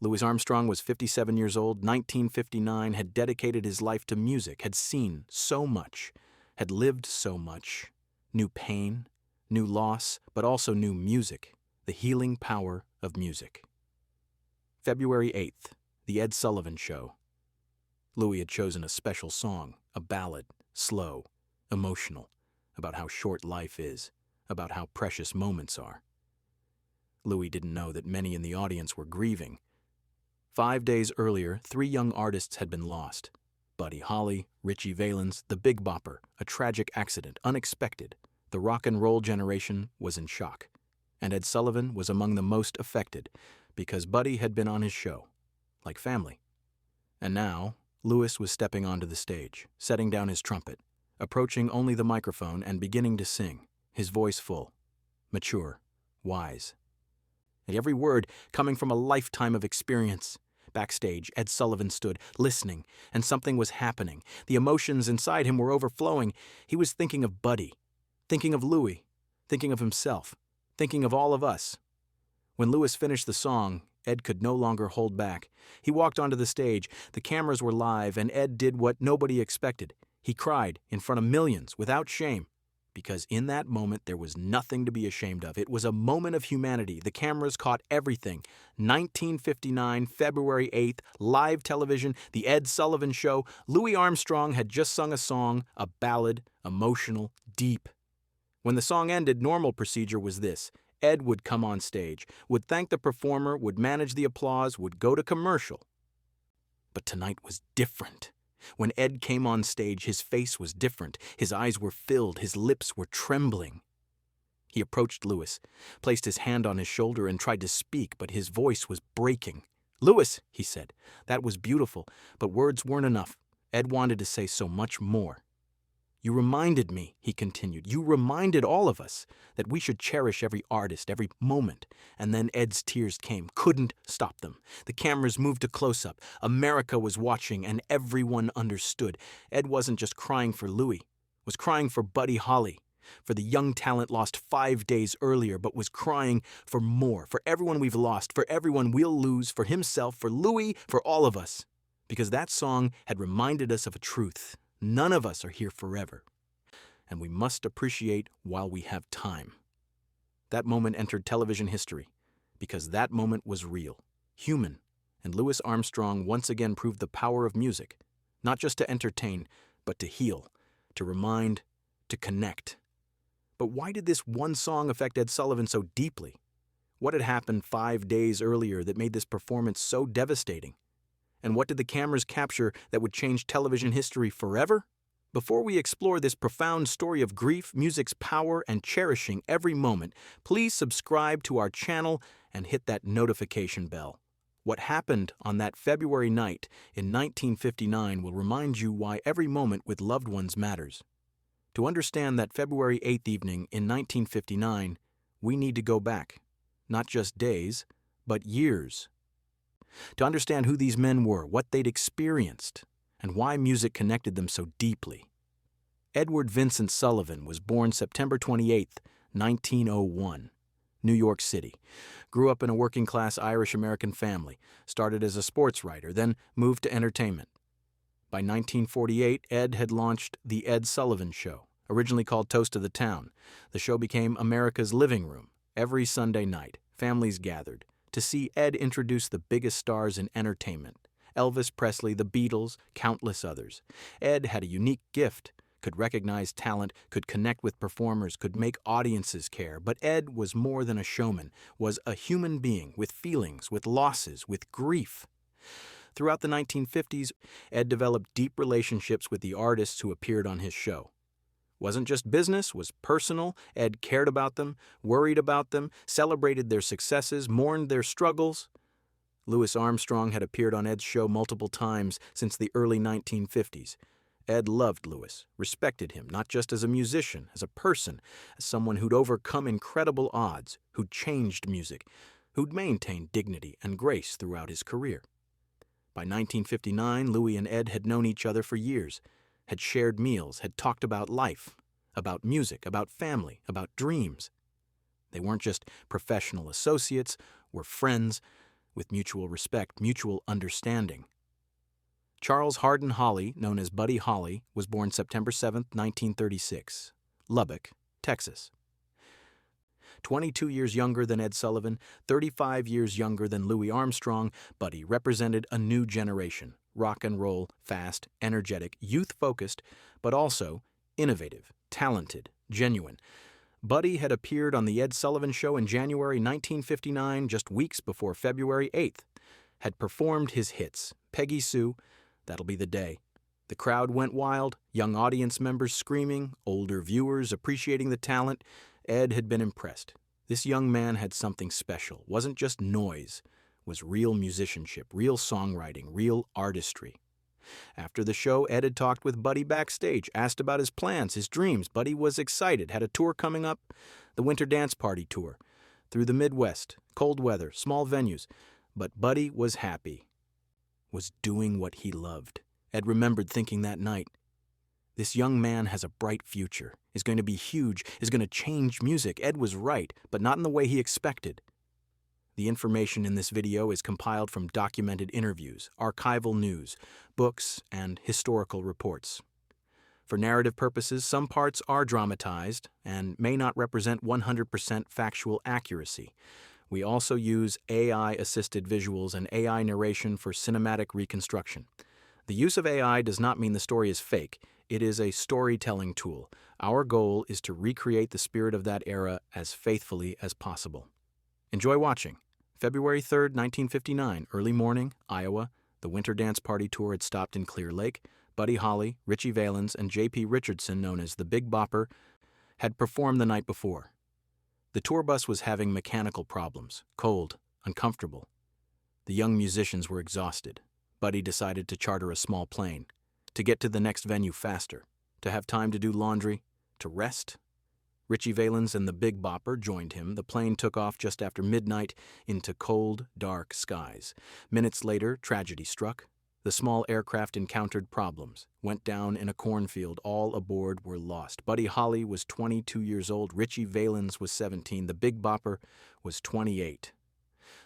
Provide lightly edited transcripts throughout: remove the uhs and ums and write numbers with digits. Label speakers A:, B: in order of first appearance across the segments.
A: Louis Armstrong was 57 years old, 1959, had dedicated his life to music, had seen so much, had lived so much, knew pain, knew loss, but also knew music, the healing power of music. February 8th, the Ed Sullivan Show. Louis had chosen a special song, a ballad, slow, emotional, about how short life is, about how precious moments are. Louis didn't know that many in the audience were grieving. 5 days earlier, 3 young artists had been lost. Buddy Holly, Richie Valens, the Big Bopper, a tragic accident, unexpected. The rock and roll generation was in shock. And Ed Sullivan was among the most affected because Buddy had been on his show, like family. And now, Louis was stepping onto the stage, setting down his trumpet, approaching only the microphone and beginning to sing, his voice full, mature, wise. And every word coming from a lifetime of experience. Backstage, Ed Sullivan stood, listening, and something was happening. The emotions inside him were overflowing. He was thinking of Buddy, thinking of Louis, thinking of himself, thinking of all of us. When Louis finished the song, Ed could no longer hold back. He walked onto the stage, the cameras were live, and Ed did what nobody expected. He cried in front of millions, without shame. Because in that moment, there was nothing to be ashamed of. It was a moment of humanity. The cameras caught everything. 1959, February 8th, live television, The Ed Sullivan Show. Louis Armstrong had just sung a song, a ballad, emotional, deep. When the song ended, normal procedure was this. Ed would come on stage, would thank the performer, would manage the applause, would go to commercial. But tonight was different. When Ed came on stage, his face was different. His eyes were filled, his lips were trembling. He approached Louis, placed his hand on his shoulder and tried to speak, but his voice was breaking. "Louis," he said, "that was beautiful, but words weren't enough." Ed wanted to say so much more. "You reminded me," he continued, "you reminded all of us that we should cherish every artist, every moment." And then Ed's tears came, couldn't stop them. The cameras moved to close-up. America was watching, and everyone understood. Ed wasn't just crying for Louis, was crying for Buddy Holly, for the young talent lost 5 days earlier, but was crying for more, for everyone we've lost, for everyone we'll lose, for himself, for Louis, for all of us. Because that song had reminded us of a truth. None of us are here forever, and we must appreciate while we have time. That moment entered television history, because that moment was real, human, and Louis Armstrong once again proved the power of music, not just to entertain, but to heal, to remind, to connect. But why did this one song affect Ed Sullivan so deeply? What had happened 5 days earlier that made this performance so devastating? And what did the cameras capture that would change television history forever? Before we explore this profound story of grief, music's power, and cherishing every moment, please subscribe to our channel and hit that notification bell. What happened on that February night in 1959 will remind you why every moment with loved ones matters. To understand that February 8th evening in 1959, we need to go back, not just days, but years. To understand who these men were, what they'd experienced, and why music connected them so deeply. Edward Vincent Sullivan was born September 28, 1901, New York City. Grew up in a working-class Irish-American family, started as a sports writer, then moved to entertainment. By 1948, Ed had launched The Ed Sullivan Show, originally called Toast of the Town. The show became America's living room. Every Sunday night, families gathered to see Ed introduce the biggest stars in entertainment. Elvis Presley, the Beatles, countless others. Ed had a unique gift, could recognize talent, could connect with performers, could make audiences care. But Ed was more than a showman, was a human being with feelings, with losses, with grief. Throughout the 1950s, Ed developed deep relationships with the artists who appeared on his show. Wasn't just business, was personal. Ed cared about them, worried about them, celebrated their successes, mourned their struggles. Louis Armstrong had appeared on Ed's show multiple times since the early 1950s. Ed loved Louis, respected him, not just as a musician, as a person, as someone who'd overcome incredible odds, who'd changed music, who'd maintained dignity and grace throughout his career. By 1959, Louis and Ed had known each other for years, had shared meals, had talked about life, about music, about family, about dreams. They weren't just professional associates, were friends, with mutual respect, mutual understanding. Charles Hardin Holly, known as Buddy Holly, was born September 7, 1936, Lubbock, Texas. 22 years younger than Ed Sullivan, 35 years younger than Louis Armstrong, Buddy represented a new generation, rock and roll, fast, energetic, youth-focused, but also innovative, talented, genuine. Buddy had appeared on The Ed Sullivan Show in January 1959, just weeks before February 8th, had performed his hits, Peggy Sue, That'll Be the Day. The crowd went wild, young audience members screaming, older viewers appreciating the talent. Ed had been impressed. This young man had something special, wasn't just noise, was real musicianship, real songwriting, real artistry. After the show, Ed had talked with Buddy backstage, asked about his plans, his dreams. Buddy was excited, had a tour coming up, the Winter Dance Party Tour, through the Midwest, cold weather, small venues. But Buddy was happy, was doing what he loved. Ed remembered thinking that night, this young man has a bright future, is going to be huge, is going to change music. Ed was right, but not in the way he expected. The information in this video is compiled from documented interviews, archival news, books, and historical reports. For narrative purposes, some parts are dramatized and may not represent 100% factual accuracy. We also use AI-assisted visuals and AI narration for cinematic reconstruction. The use of AI does not mean the story is fake. It is a storytelling tool. Our goal is to recreate the spirit of that era as faithfully as possible. Enjoy watching. February 3, 1959, early morning, Iowa. The Winter Dance Party Tour had stopped in Clear Lake. Buddy Holly, Richie Valens, and J.P. Richardson, known as the Big Bopper, had performed the night before. The tour bus was having mechanical problems, cold, uncomfortable. The young musicians were exhausted. Buddy decided to charter a small plane, to get to the next venue faster, to have time to do laundry, to rest. Richie Valens and the Big Bopper joined him. The plane took off just after midnight into cold, dark skies. Minutes later, tragedy struck. The small aircraft encountered problems, went down in a cornfield. All aboard were lost. Buddy Holly was 22 years old. Richie Valens was 17. The Big Bopper was 28.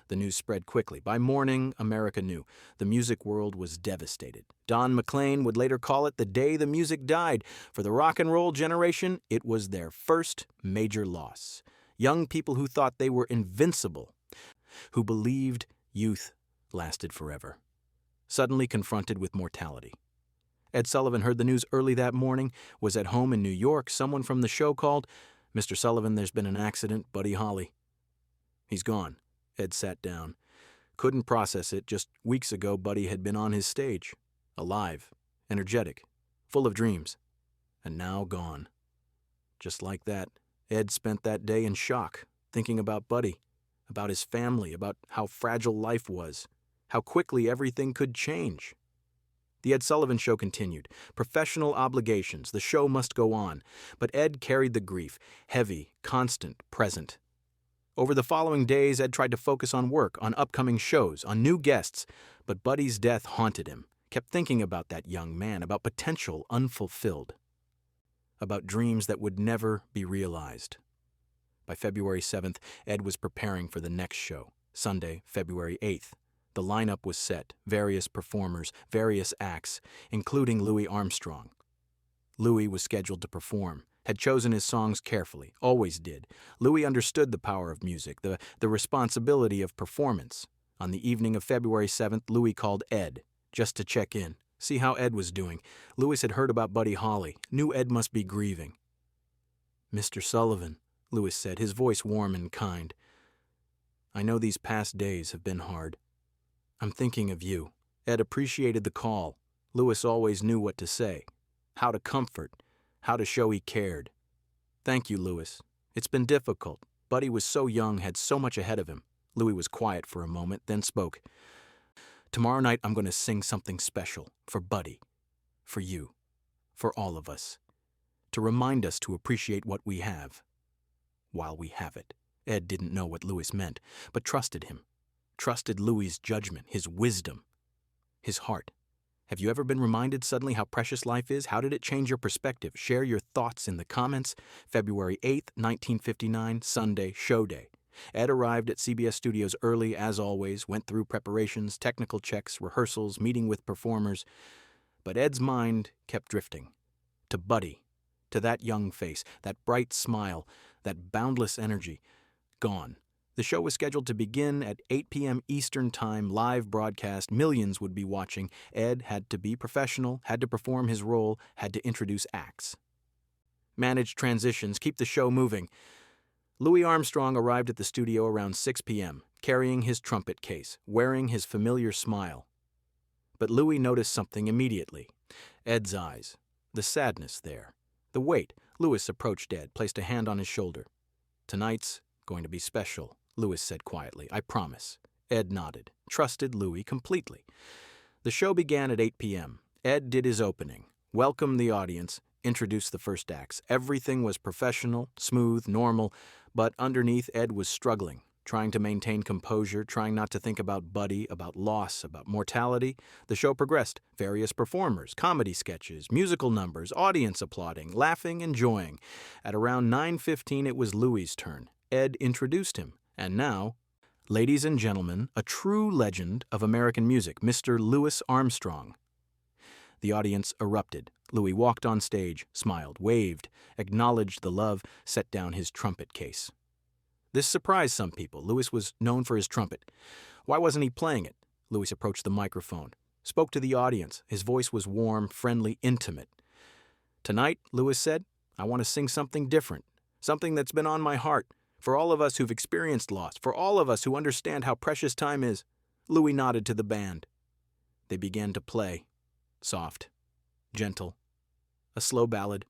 A: The news spread quickly. By morning, America knew. The music world was devastated. Don McLean would later call it the day the music died. For the rock and roll generation, it was their first major loss. Young people who thought they were invincible, who believed youth lasted forever, suddenly confronted with mortality. Ed Sullivan heard the news early that morning, was at home in New York. Someone from the show called, "Mr. Sullivan, there's been an accident. Buddy Holly." "He's gone." Ed sat down. Couldn't process it. Just weeks ago, Buddy had been on his stage, alive, energetic, full of dreams, and now gone. Just like that, Ed spent that day in shock, thinking about Buddy, about his family, about how fragile life was, how quickly everything could change. The Ed Sullivan Show continued. Professional obligations, the show must go on. But Ed carried the grief, heavy, constant, present. Over the following days, Ed tried to focus on work, on upcoming shows, on new guests, but Buddy's death haunted him, kept thinking about that young man, about potential unfulfilled, about dreams that would never be realized. By February 7th, Ed was preparing for the next show, Sunday, February 8th. The lineup was set, various performers, various acts, including Louis Armstrong. Louis was scheduled to perform, had chosen his songs carefully, always did. Louis understood the power of music, the responsibility of performance. On the evening of February 7th, Louis called Ed, just to check in, see how Ed was doing. Louis had heard about Buddy Holly, knew Ed must be grieving. "Mr. Sullivan," Louis said, his voice warm and kind. "I know these past days have been hard. I'm thinking of you." Ed appreciated the call. Louis always knew what to say, how to comfort, how to show he cared. "Thank you, Louis. It's been difficult. Buddy was so young, had so much ahead of him." Louis was quiet for a moment, then spoke. "Tomorrow night I'm going to sing something special for Buddy, for you, for all of us, to remind us to appreciate what we have while we have it." Ed didn't know what Louis meant, but trusted him. Trusted Louis' judgment, his wisdom, his heart. Have you ever been reminded suddenly how precious life is? How did it change your perspective? Share your thoughts in the comments. February 8th, 1959, Sunday, show day. Ed arrived at CBS Studios early, as always, went through preparations, technical checks, rehearsals, meeting with performers. But Ed's mind kept drifting. To Buddy, to that young face, that bright smile, that boundless energy. Gone. The show was scheduled to begin at 8 p.m. Eastern Time, live broadcast. Millions would be watching. Ed had to be professional, had to perform his role, had to introduce acts. Manage transitions, keep the show moving. Louis Armstrong arrived at the studio around 6 p.m., carrying his trumpet case, wearing his familiar smile. But Louis noticed something immediately. Ed's eyes. The sadness there. The weight. Louis approached Ed, placed a hand on his shoulder. "Tonight's going to be special," Louis said quietly. "I promise." Ed nodded, trusted Louis completely. The show began at 8 p.m. Ed did his opening, welcomed the audience, introduced the first acts. Everything was professional, smooth, normal, but underneath Ed was struggling, trying to maintain composure, trying not to think about Buddy, about loss, about mortality. The show progressed. Various performers, comedy sketches, musical numbers, audience applauding, laughing, enjoying. At around 9:15, it was Louis' turn. Ed introduced him. And now, ladies and gentlemen, a true legend of American music, Mr. Louis Armstrong. The audience erupted. Louis walked on stage, smiled, waved, acknowledged the love, set down his trumpet case. This surprised some people. Louis was known for his trumpet. Why wasn't he playing it? Louis approached the microphone, spoke to the audience. His voice was warm, friendly, intimate. "Tonight," Louis said, "I want to sing something different, something that's been on my heart, for all of us who've experienced loss, for all of us who understand how precious time is." Louis nodded to the band. They began to play. Soft, gentle, a slow ballad,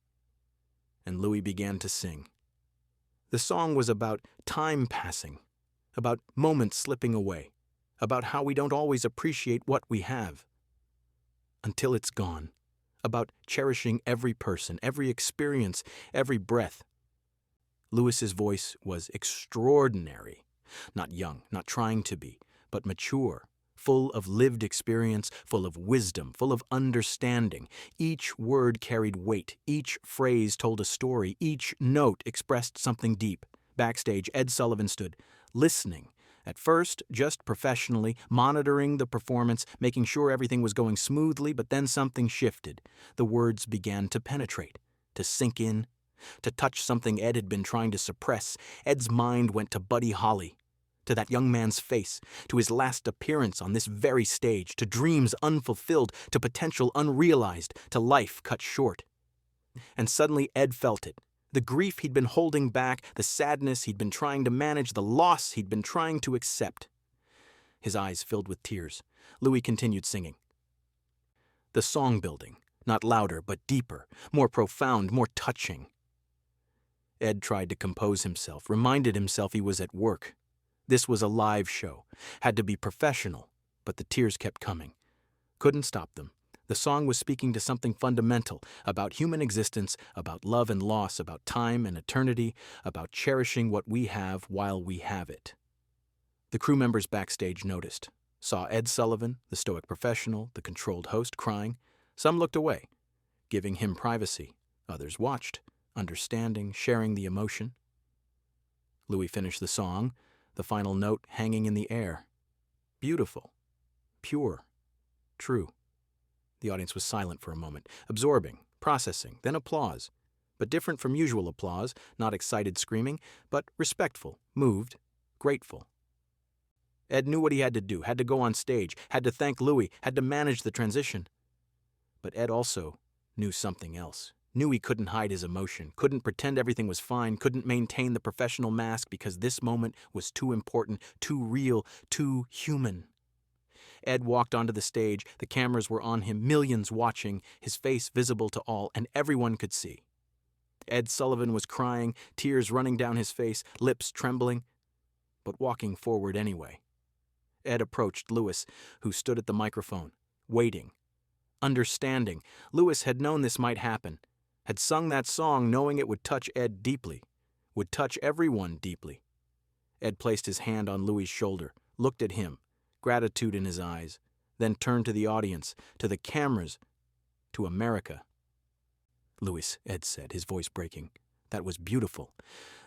A: and Louis began to sing. The song was about time passing, about moments slipping away, about how we don't always appreciate what we have until it's gone, about cherishing every person, every experience, every breath. Louis's voice was extraordinary, not young, not trying to be, but mature, full of lived experience, full of wisdom, full of understanding. Each word carried weight. Each phrase told a story. Each note expressed something deep. Backstage, Ed Sullivan stood, listening. At first, just professionally, monitoring the performance, making sure everything was going smoothly, but then something shifted. The words began to penetrate, to sink in, to touch something Ed had been trying to suppress. Ed's mind went to Buddy Holly, to that young man's face, to his last appearance on this very stage, to dreams unfulfilled, to potential unrealized, to life cut short. And suddenly Ed felt it. The grief he'd been holding back, the sadness he'd been trying to manage, the loss he'd been trying to accept. His eyes filled with tears. Louis continued singing. The song building, not louder, but deeper, more profound, more touching. Ed tried to compose himself, reminded himself he was at work. This was a live show, had to be professional, but the tears kept coming. Couldn't stop them. The song was speaking to something fundamental, about human existence, about love and loss, about time and eternity, about cherishing what we have while we have it. The crew members backstage noticed, saw Ed Sullivan, the stoic professional, the controlled host, crying. Some looked away, giving him privacy. Others watched, understanding, sharing the emotion. Louis finished the song, the final note hanging in the air. Beautiful, pure, true. The audience was silent for a moment, absorbing, processing, then applause. But different from usual applause, not excited screaming, but respectful, moved, grateful. Ed knew what he had to do, had to go on stage, had to thank Louis, had to manage the transition. But Ed also knew something else. Knew he couldn't hide his emotion, couldn't pretend everything was fine, couldn't maintain the professional mask because this moment was too important, too real, too human. Ed walked onto the stage, the cameras were on him, millions watching, his face visible to all, and everyone could see. Ed Sullivan was crying, tears running down his face, lips trembling, but walking forward anyway. Ed approached Louis, who stood at the microphone, waiting, understanding. Louis had known this might happen, had sung that song knowing it would touch Ed deeply, would touch everyone deeply. Ed placed his hand on Louis' shoulder, looked at him, gratitude in his eyes, then turned to the audience, to the cameras, to America. "Louis," Ed said, his voice breaking, "that was beautiful.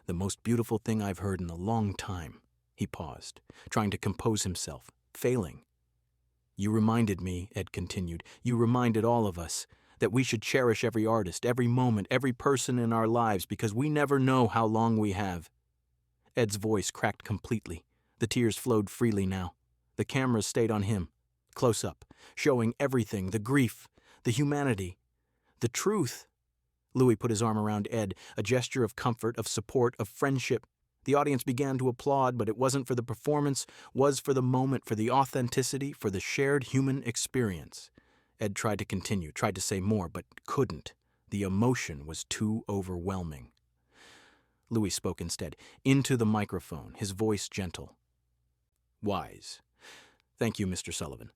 A: The most beautiful thing I've heard in a long time." He paused, trying to compose himself, failing. "You reminded me," Ed continued, "you reminded all of us that we should cherish every artist, every moment, every person in our lives, because we never know how long we have." Ed's voice cracked completely. The tears flowed freely now. The cameras stayed on him, close up, showing everything, the grief, the humanity, the truth. Louis put his arm around Ed, a gesture of comfort, of support, of friendship. The audience began to applaud, but it wasn't for the performance, was for the moment, for the authenticity, for the shared human experience. Ed tried to continue, tried to say more, but couldn't. The emotion was too overwhelming. Louis spoke instead, into the microphone, his voice gentle. "Wise. Thank you, Mr. Sullivan.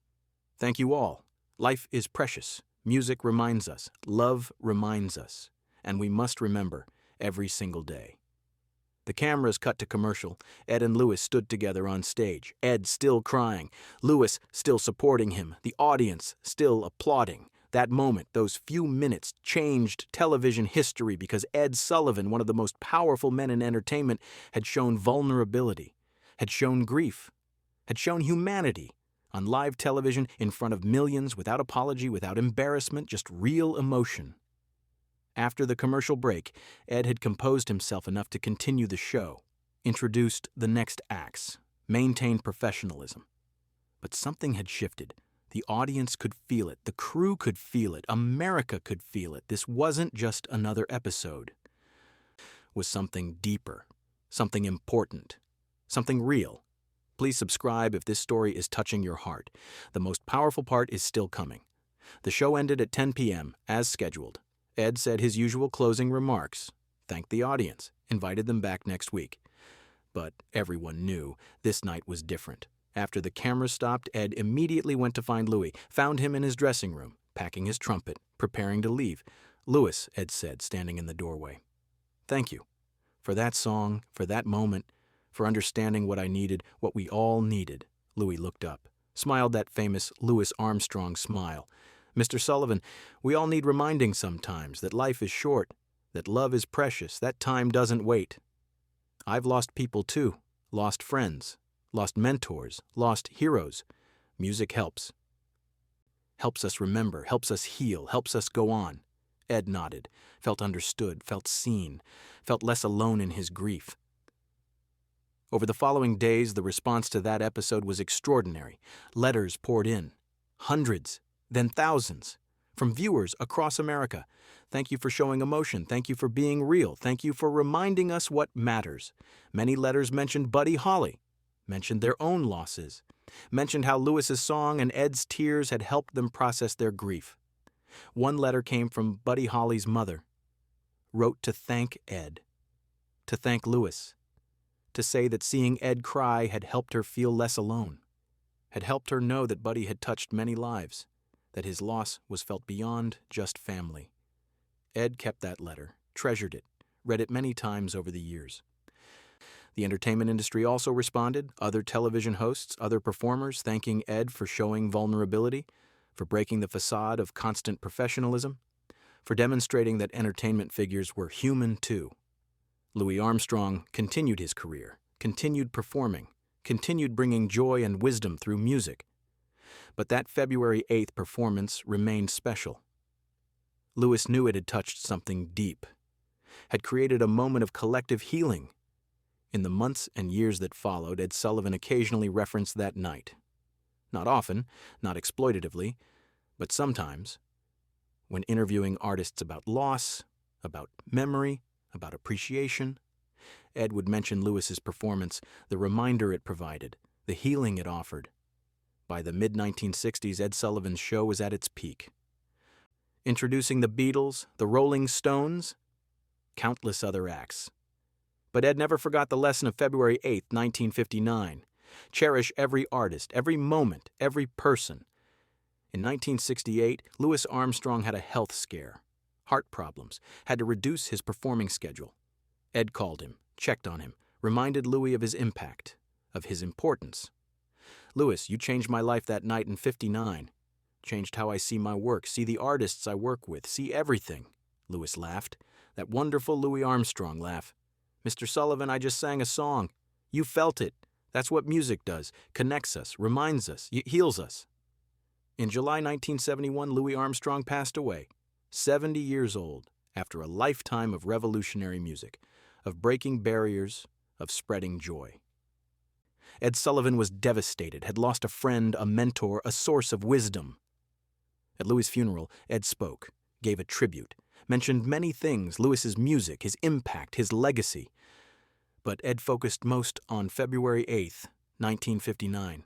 A: Thank you all. Life is precious. Music reminds us. Love reminds us. And we must remember every single day." The cameras cut to commercial. Ed and Louis stood together on stage, Ed still crying, Louis still supporting him, the audience still applauding. That moment, those few minutes, changed television history because Ed Sullivan, one of the most powerful men in entertainment, had shown vulnerability, had shown grief, had shown humanity on live television in front of millions, without apology, without embarrassment, just real emotion. After the commercial break, Ed had composed himself enough to continue the show, introduced the next acts, maintained professionalism. But something had shifted. The audience could feel it. The crew could feel it. America could feel it. This wasn't just another episode. It was something deeper, something important, something real. Please subscribe if this story is touching your heart. The most powerful part is still coming. The show ended at 10 p.m., as scheduled. Ed said his usual closing remarks, thanked the audience, invited them back next week. But everyone knew this night was different. After the cameras stopped, Ed immediately went to find Louis, found him in his dressing room, packing his trumpet, preparing to leave. "Louis," Ed said, standing in the doorway. "Thank you. For that song, for that moment, for understanding what I needed, what we all needed." Louis looked up, smiled that famous Louis Armstrong smile. "Mr. Sullivan, we all need reminding sometimes that life is short, that love is precious, that time doesn't wait. I've lost people too, lost friends, lost mentors, lost heroes. Music helps. Helps us remember, helps us heal, helps us go on." Ed nodded, felt understood, felt seen, felt less alone in his grief. Over the following days, the response to that episode was extraordinary. Letters poured in. Hundreds, then thousands, from viewers across America. "Thank you for showing emotion. Thank you for being real. Thank you for reminding us what matters." Many letters mentioned Buddy Holly, mentioned their own losses, mentioned how Louis's song and Ed's tears had helped them process their grief. One letter came from Buddy Holly's mother, wrote to thank Ed, to thank Louis, to say that seeing Ed cry had helped her feel less alone, had helped her know that Buddy had touched many lives, that his loss was felt beyond just family. Ed kept that letter, treasured it, read it many times over the years. The entertainment industry also responded, other television hosts, other performers thanking Ed for showing vulnerability, for breaking the facade of constant professionalism, for demonstrating that entertainment figures were human too. Louis Armstrong continued his career, continued performing, continued bringing joy and wisdom through music. But that February 8th performance remained special. Louis knew it had touched something deep, had created a moment of collective healing. In the months and years that followed, Ed Sullivan occasionally referenced that night. Not often, not exploitatively, but sometimes, when interviewing artists about loss, about memory, about appreciation, Ed would mention Louis's performance, the reminder it provided, the healing it offered. By the mid-1960s, Ed Sullivan Show was at its peak. Introducing the Beatles, the Rolling Stones, countless other acts. But Ed never forgot the lesson of February 8th, 1959. Cherish every artist, every moment, every person. In 1968, Louis Armstrong had a health scare, heart problems, had to reduce his performing schedule. Ed called him, checked on him, reminded Louis of his impact, of his importance. "Louis, you changed my life that night in '59. Changed how I see my work, see the artists I work with, see everything." Louis laughed, that wonderful Louis Armstrong laugh. "Mr. Sullivan, I just sang a song. You felt it. That's what music does. Connects us, reminds us, heals us." In July 1971, Louis Armstrong passed away, 70 years old, after a lifetime of revolutionary music, of breaking barriers, of spreading joy. Ed Sullivan was devastated, had lost a friend, a mentor, a source of wisdom. At Louis' funeral, Ed spoke, gave a tribute, mentioned many things, Louis's music, his impact, his legacy. But Ed focused most on February 8th, 1959,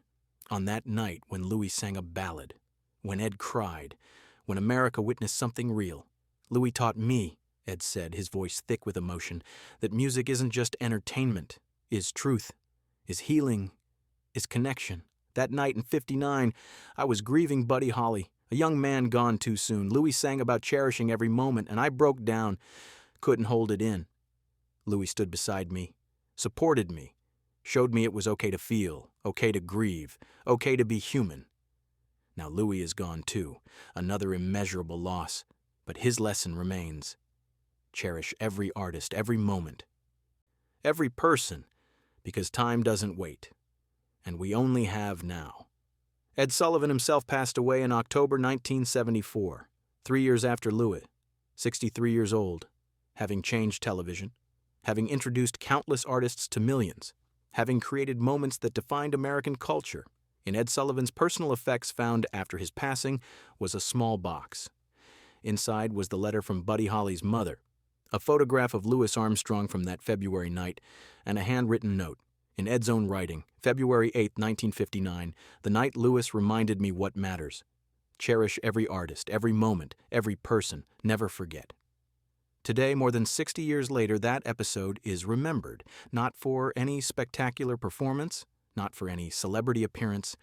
A: on that night when Louis sang a ballad, when Ed cried, when America witnessed something real. "Louis taught me," Ed said, his voice thick with emotion, "that music isn't just entertainment, is truth, is healing, is connection. That night in '59, I was grieving Buddy Holly, a young man gone too soon. Louis sang about cherishing every moment, and I broke down, couldn't hold it in. Louis stood beside me, supported me, showed me it was okay to feel, okay to grieve, okay to be human. Now Louis is gone too, another immeasurable loss, but his lesson remains. Cherish every artist, every moment, every person, because time doesn't wait, and we only have now." Ed Sullivan himself passed away in October 1974, 3 years after Louis, 63 years old, having changed television, having introduced countless artists to millions, having created moments that defined American culture. In Ed Sullivan's personal effects found after his passing was a small box. Inside was the letter from Buddy Holly's mother, a photograph of Louis Armstrong from that February night, and a handwritten note. In Ed's own writing, February 8, 1959, "The night Louis reminded me what matters. Cherish every artist, every moment, every person, never forget." Today, more than 60 years later, that episode is remembered, not for any spectacular performance, not for any celebrity appearance,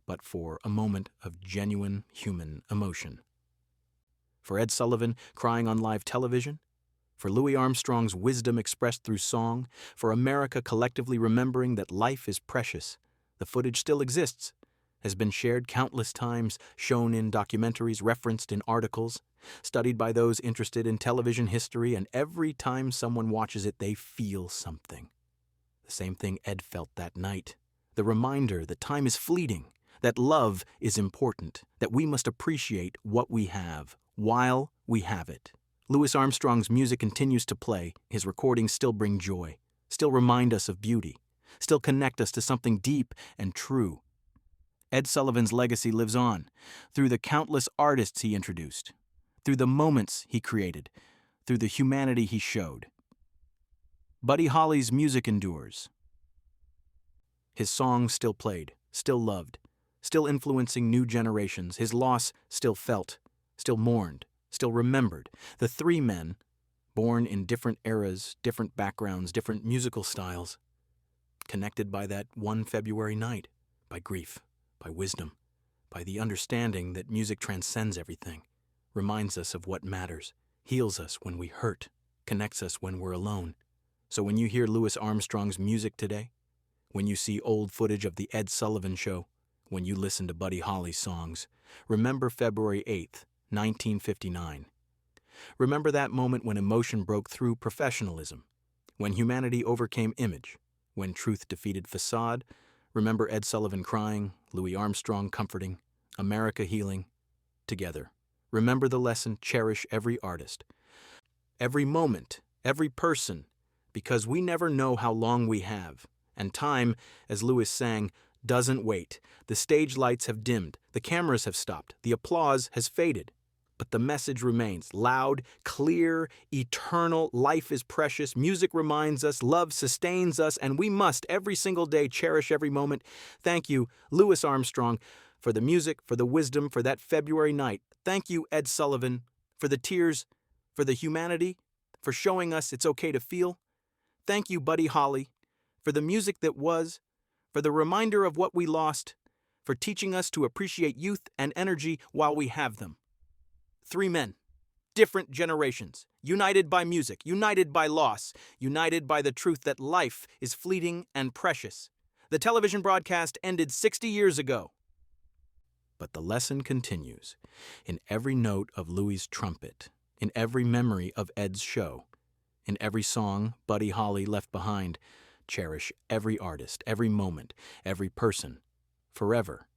A: but for a moment of genuine human emotion. For Ed Sullivan, crying on live television, for Louis Armstrong's wisdom expressed through song, for America collectively remembering that life is precious, the footage still exists, has been shared countless times, shown in documentaries, referenced in articles, studied by those interested in television history, and every time someone watches it, they feel something. The same thing Ed felt that night. The reminder that time is fleeting, that love is important, that we must appreciate what we have while we have it. Louis Armstrong's music continues to play. His recordings still bring joy, still remind us of beauty, still connect us to something deep and true. Ed Sullivan's legacy lives on through the countless artists he introduced, through the moments he created, through the humanity he showed. Buddy Holly's music endures. His songs still played, still loved, still influencing new generations. His loss still felt, still mourned, still remembered. The three men, born in different eras, different backgrounds, different musical styles, connected by that one February night, by grief, by wisdom, by the understanding that music transcends everything, reminds us of what matters, heals us when we hurt, connects us when we're alone. So when you hear Louis Armstrong's music today, when you see old footage of the Ed Sullivan Show, when you listen to Buddy Holly's songs, remember February 8th, 1959. Remember that moment when emotion broke through professionalism, when humanity overcame image, when truth defeated facade. Remember Ed Sullivan crying, Louis Armstrong comforting, America healing, together. Remember the lesson, cherish every artist, every moment, every person, because we never know how long we have. And time, as Louis sang, doesn't wait. The stage lights have dimmed, the cameras have stopped, the applause has faded. But the message remains loud, clear, eternal. Life is precious. Music reminds us, love sustains us, and we must every single day cherish every moment. Thank you, Louis Armstrong, for the music, for the wisdom, for that February night. Thank you, Ed Sullivan, for the tears, for the humanity, for showing us it's okay to feel. Thank you, Buddy Holly, for the music that was, for the reminder of what we lost, for teaching us to appreciate youth and energy while we have them. Three men, different generations, united by music, united by loss, united by the truth that life is fleeting and precious. The television broadcast ended 60 years ago. But the lesson continues in every note of Louis' trumpet, in every memory of Ed's show, In every song Buddy Holly left behind, cherish every artist, every moment, every person, forever